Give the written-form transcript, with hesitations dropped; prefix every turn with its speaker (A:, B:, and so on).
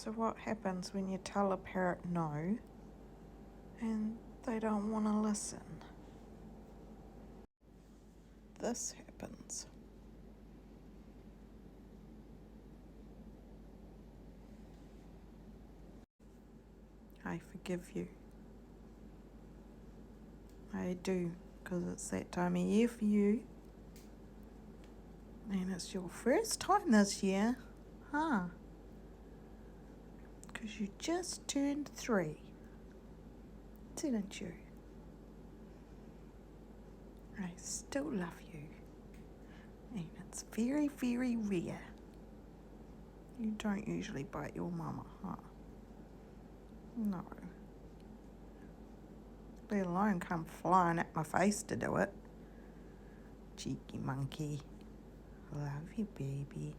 A: So what happens when you tell a parrot no and they don't want to listen? This happens. I forgive you. I do, because it's that time of year for you. And it's your first time this year, huh? Because you just turned 3, didn't you? I still love you. And it's very, very rare. You don't usually bite your mama, huh? No. Let alone come flying at my face to do it. Cheeky monkey. Love you, baby.